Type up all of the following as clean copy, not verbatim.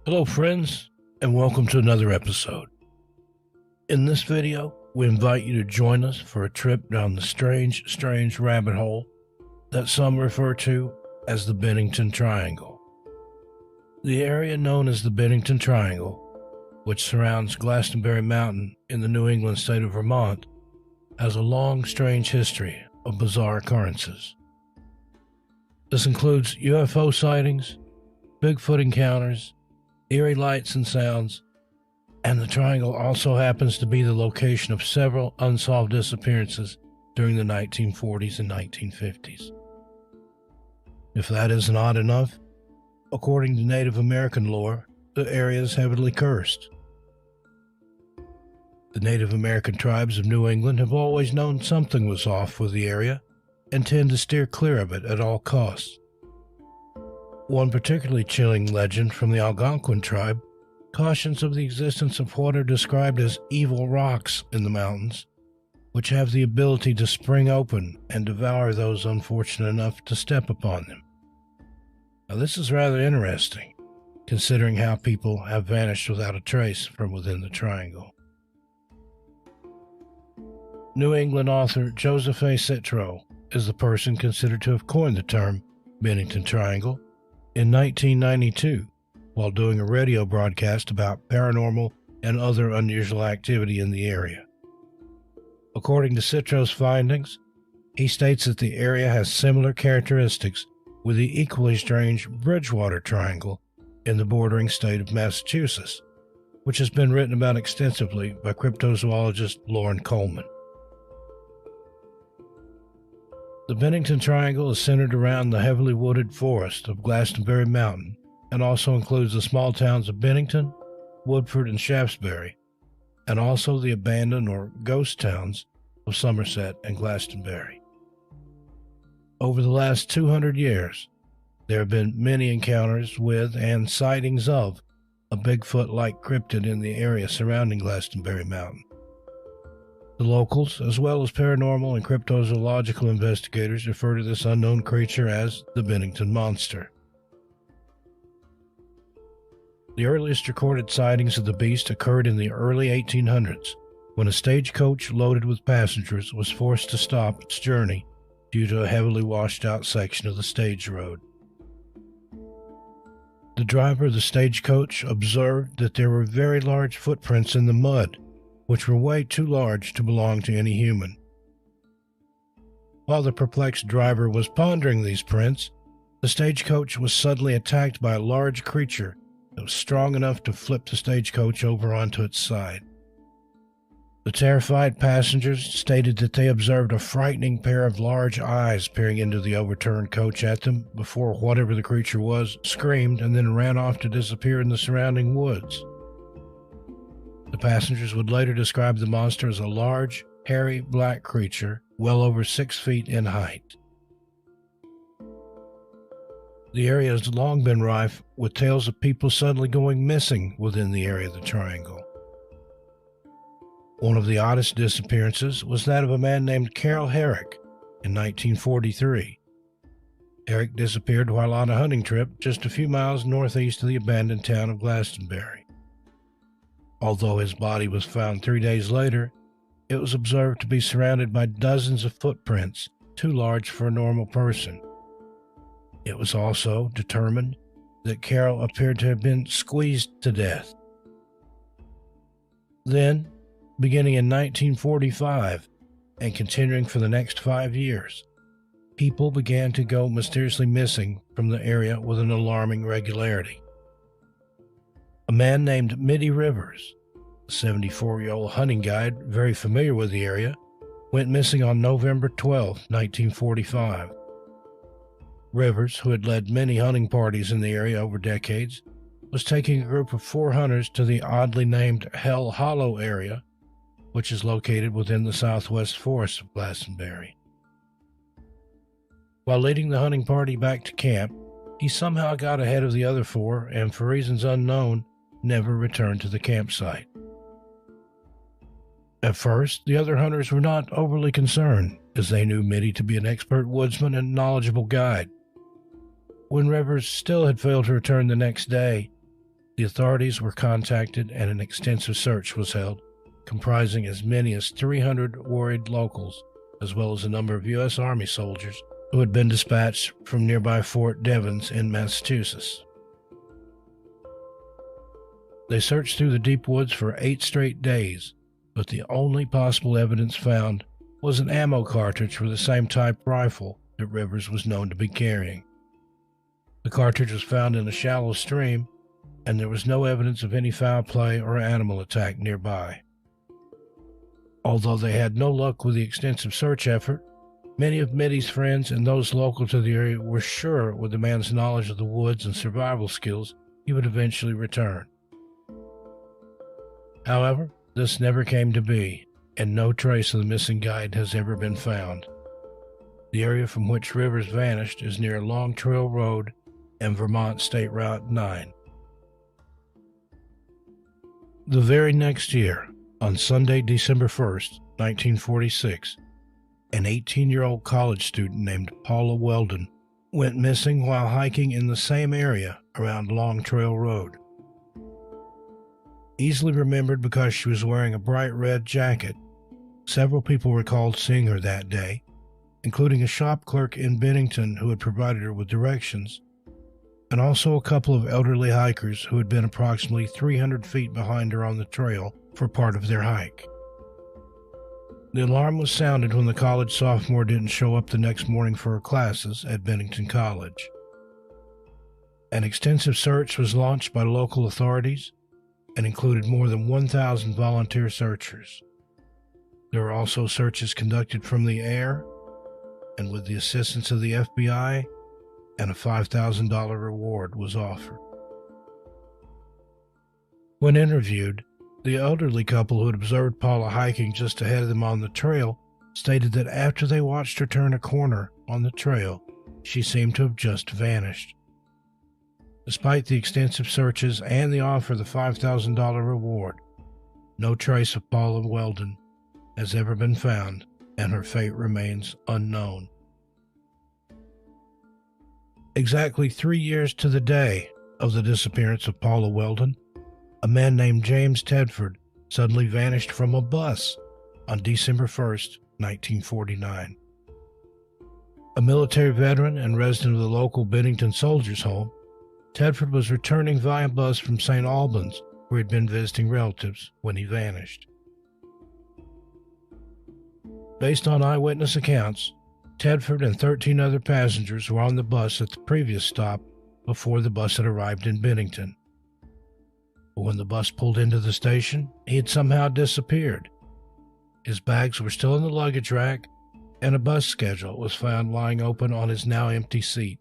Hello friends, and welcome to another episode. In this video, we invite you to join us for a trip down the strange rabbit hole that some refer to as the Bennington Triangle. The area known as the Bennington Triangle, which surrounds Glastonbury Mountain in the New England state of Vermont, has a long, strange history of bizarre occurrences. This includes UFO sightings, Bigfoot encounters, eerie lights and sounds, and the triangle also happens to be the location of several unsolved disappearances during the 1940s and 1950s. If that isn't odd enough, according to Native American lore, the area is heavily cursed. The Native American tribes of New England have always known something was off with the area and tend to steer clear of it at all costs. One particularly chilling legend from the Algonquin tribe cautions of the existence of what are described as evil rocks in the mountains, which have the ability to spring open and devour those unfortunate enough to step upon them. Now, this is rather interesting, considering how people have vanished without a trace from within the triangle. New England author Joseph A. Citro is the person considered to have coined the term Bennington Triangle in 1992 while doing a radio broadcast about paranormal and other unusual activity in the area. According to Citro's findings, he states that the area has similar characteristics with the equally strange Bridgewater Triangle in the bordering state of Massachusetts, which has been written about extensively by cryptozoologist Loren Coleman. The Bennington Triangle is centered around the heavily wooded forest of Glastonbury Mountain and also includes the small towns of Bennington, Woodford, and Shaftesbury, and also the abandoned or ghost towns of Somerset and Glastonbury. Over the last 200 years, there have been many encounters with and sightings of a Bigfoot-like cryptid in the area surrounding Glastonbury Mountain. The locals, as well as paranormal and cryptozoological investigators, refer to this unknown creature as the Bennington Monster. The earliest recorded sightings of the beast occurred in the early 1800s, when a stagecoach loaded with passengers was forced to stop its journey due to a heavily washed-out section of the stage road. The driver of the stagecoach observed that there were very large footprints in the mud, which were way too large to belong to any human. While the perplexed driver was pondering these prints, the stagecoach was suddenly attacked by a large creature that was strong enough to flip the stagecoach over onto its side. The terrified passengers stated that they observed a frightening pair of large eyes peering into the overturned coach at them before whatever the creature was screamed and then ran off to disappear in the surrounding woods. The passengers would later describe the monster as a large, hairy, black creature well over 6 feet in height. The area has long been rife with tales of people suddenly going missing within the area of the triangle. One of the oddest disappearances was that of a man named Carol Herrick in 1943. Herrick disappeared while on a hunting trip just a few miles northeast of the abandoned town of Glastonbury. Although his body was found 3 days later, it was observed to be surrounded by dozens of footprints too large for a normal person. It was also determined that Carol appeared to have been squeezed to death. Then, beginning in 1945 and continuing for the next 5 years, people began to go mysteriously missing from the area with an alarming regularity. A man named Mitty Rivers, a 74-year-old hunting guide very familiar with the area, went missing on November 12, 1945. Rivers, who had led many hunting parties in the area over decades, was taking a group of 4 hunters to the oddly named Hell Hollow area, which is located within the southwest forest of Glastonbury. While leading the hunting party back to camp, he somehow got ahead of the other 4 and, for reasons unknown, never returned to the campsite. At first, the other hunters were not overly concerned, as they knew Mitty to be an expert woodsman and knowledgeable guide. When Rivers still had failed to return the next day, The authorities were contacted and an extensive search was held, comprising as many as 300 worried locals, as well as a number of U.S. Army soldiers who had been dispatched from nearby Fort Devens in Massachusetts. They searched through the deep woods for 8 straight days, but the only possible evidence found was an ammo cartridge for the same type rifle that Rivers was known to be carrying. The cartridge was found in a shallow stream, and there was no evidence of any foul play or animal attack nearby. Although they had no luck with the extensive search effort, many of Mitty's friends and those local to the area were sure with the man's knowledge of the woods and survival skills he would eventually return. However, this never came to be, and no trace of the missing guide has ever been found. The area from which Rivers vanished is near Long Trail Road and Vermont State Route 9. The very next year, on Sunday, December 1st, 1946, an 18-year-old college student named Paula Weldon went missing while hiking in the same area around Long Trail Road. Easily remembered because she was wearing a bright red jacket, several people recalled seeing her that day, including a shop clerk in Bennington who had provided her with directions, and also a couple of elderly hikers who had been approximately 300 feet behind her on the trail for part of their hike. The alarm was sounded when the college sophomore didn't show up the next morning for her classes at Bennington College. An extensive search was launched by local authorities and included more than 1,000 volunteer searchers. There were also searches conducted from the air, and with the assistance of the FBI, and a $5,000 reward was offered. When interviewed, the elderly couple who had observed Paula hiking just ahead of them on the trail stated that after they watched her turn a corner on the trail, she seemed to have just vanished. Despite the extensive searches and the offer of the $5,000 reward, no trace of Paula Weldon has ever been found, and her fate remains unknown. Exactly 3 years to the day of the disappearance of Paula Weldon, a man named James Tedford suddenly vanished from a bus on December 1st, 1949. A military veteran and resident of the local Bennington Soldiers' Home, Tedford was returning via bus from St. Albans, where he'd been visiting relatives, when he vanished. Based on eyewitness accounts, Tedford and 13 other passengers were on the bus at the previous stop before the bus had arrived in Bennington. But when the bus pulled into the station, he had somehow disappeared. His bags were still in the luggage rack, and a bus schedule was found lying open on his now empty seat.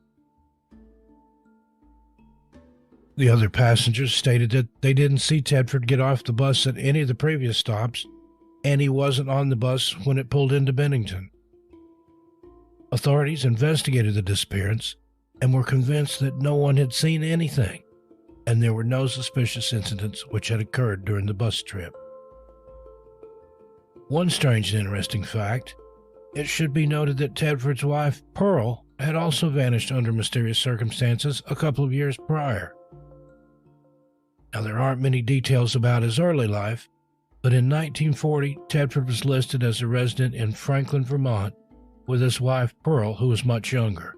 The other passengers stated that they didn't see Tedford get off the bus at any of the previous stops, and he wasn't on the bus when it pulled into Bennington. Authorities investigated the disappearance and were convinced that no one had seen anything, and there were no suspicious incidents which had occurred during the bus trip. One strange and interesting fact: it should be noted that Tedford's wife, Pearl, had also vanished under mysterious circumstances a couple of years prior. Now, there aren't many details about his early life, but in 1940, Tedford was listed as a resident in Franklin, Vermont, with his wife, Pearl, who was much younger,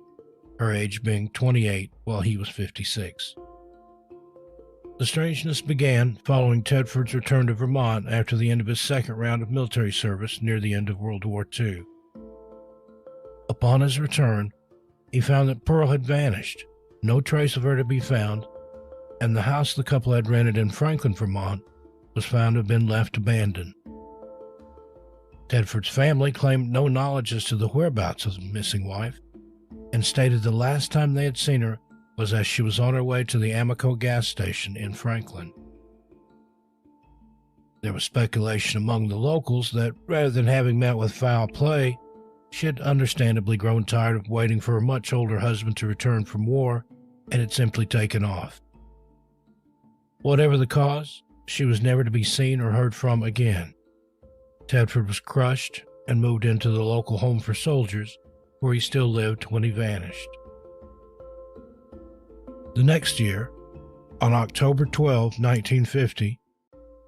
her age being 28 while he was 56. The strangeness began following Tedford's return to Vermont after the end of his second round of military service near the end of World War II. Upon his return, he found that Pearl had vanished, no trace of her to be found, and the house the couple had rented in Franklin, Vermont, was found to have been left abandoned. Tedford's family claimed no knowledge as to the whereabouts of the missing wife, and stated the last time they had seen her was as she was on her way to the Amoco gas station in Franklin. There was speculation among the locals that rather than having met with foul play, she had understandably grown tired of waiting for her much older husband to return from war and had simply taken off. Whatever the cause, she was never to be seen or heard from again. Tedford was crushed and moved into the local home for soldiers, where he still lived when he vanished. The next year, On October 12, 1950,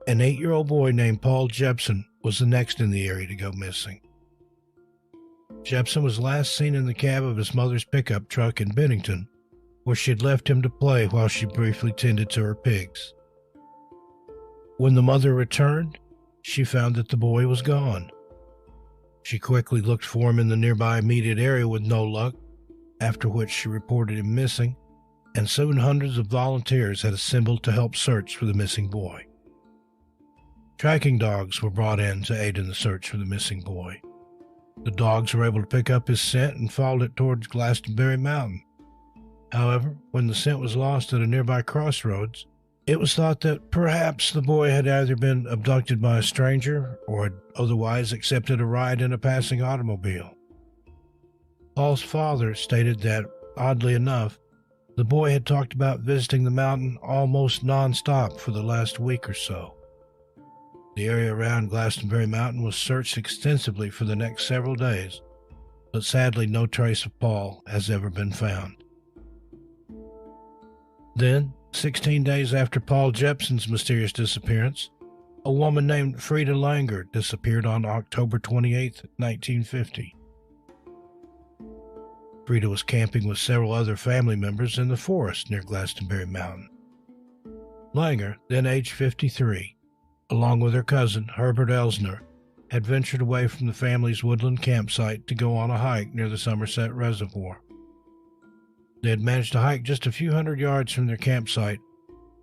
an 8-year-old boy named Paul Jepson was the next in the area to go missing. Jepson was last seen in the cab of his mother's pickup truck in Bennington, where she had left him to play while she briefly tended to her pigs. When the mother returned, she found that the boy was gone. She quickly looked for him in the nearby immediate area with no luck, after which she reported him missing, and soon hundreds of volunteers had assembled to help search for the missing boy. Tracking dogs were brought in to aid in the search for the missing boy. The dogs were able to pick up his scent and followed it towards Glastonbury Mountain. However, when the scent was lost at a nearby crossroads, it was thought that perhaps the boy had either been abducted by a stranger or had otherwise accepted a ride in a passing automobile. Paul's father stated that, oddly enough, the boy had talked about visiting the mountain almost non-stop for the last week or so. The area around Glastonbury Mountain was searched extensively for the next several days, but sadly no trace of Paul has ever been found. Then, 16 days after Paul Jepson's mysterious disappearance, a woman named Frida Langer disappeared on October 28, 1950. Frida was camping with several other family members in the forest near Glastonbury Mountain. Langer, then aged 53, along with her cousin, Herbert Elsner, had ventured away from the family's woodland campsite to go on a hike near the Somerset Reservoir. They had managed to hike just a few hundred yards from their campsite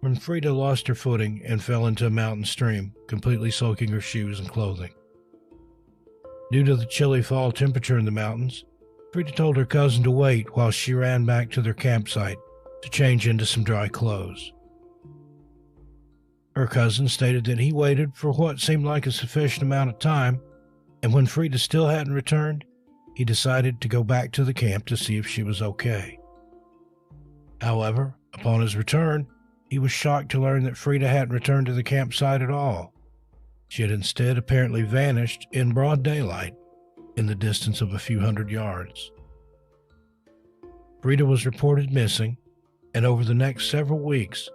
when Frida lost her footing and fell into a mountain stream, completely soaking her shoes and clothing. Due to the chilly fall temperature in the mountains, Frida told her cousin to wait while she ran back to their campsite to change into some dry clothes. Her cousin stated that he waited for what seemed like a sufficient amount of time, and when Frida still hadn't returned, he decided to go back to the camp to see if she was okay. However, upon his return, he was shocked to learn that Frida hadn't returned to the campsite at all. She had instead apparently vanished in broad daylight in the distance of a few hundred yards. Frida was reported missing, and over the next several weeks,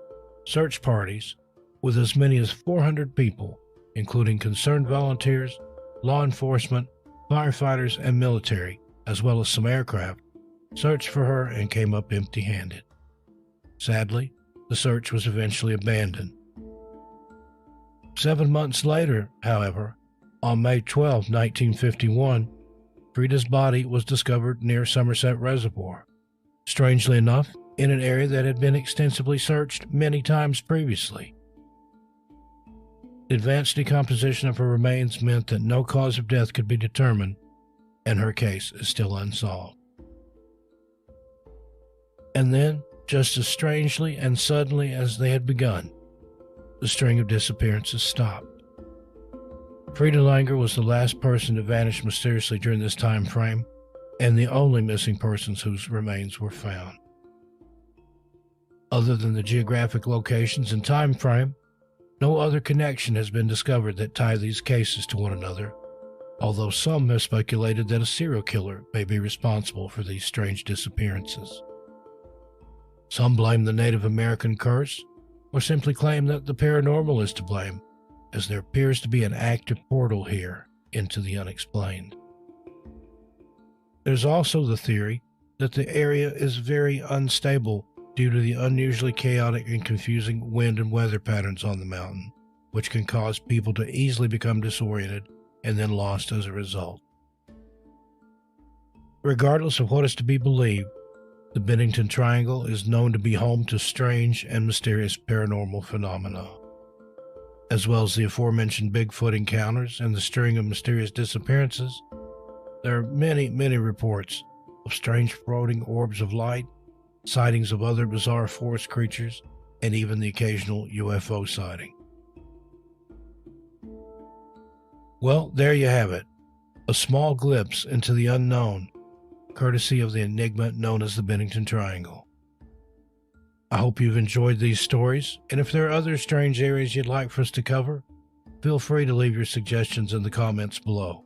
search parties, with as many as 400 people, including concerned volunteers, law enforcement, firefighters, and military, as well as some aircraft, searched for her and came up empty-handed. Sadly, the search was eventually abandoned. 7 months later, however, on May 12, 1951, Frida's body was discovered near Somerset Reservoir. Strangely enough, in an area that had been extensively searched many times previously. The advanced decomposition of her remains meant that no cause of death could be determined, and her case is still unsolved. And then, just as strangely and suddenly as they had begun, the string of disappearances stopped. Frida Langer was the last person to vanish mysteriously during this time frame, and the only missing persons whose remains were found. Other than the geographic locations and time frame, no other connection has been discovered that tie these cases to one another, although some have speculated that a serial killer may be responsible for these strange disappearances. Some blame the Native American curse, or simply claim that the paranormal is to blame, as there appears to be an active portal here into the unexplained. There's also the theory that the area is very unstable due to the unusually chaotic and confusing wind and weather patterns on the mountain, which can cause people to easily become disoriented and then lost as a result. Regardless of what is to be believed, the Bennington Triangle is known to be home to strange and mysterious paranormal phenomena. As well as the aforementioned Bigfoot encounters and the string of mysterious disappearances, there are many reports of strange floating orbs of light, sightings of other bizarre forest creatures, and even the occasional UFO sighting. Well, there you have it, a small glimpse into the unknown, courtesy of the enigma known as the Bennington Triangle. I hope you've enjoyed these stories, and if there are other strange areas you'd like for us to cover, feel free to leave your suggestions in the comments below.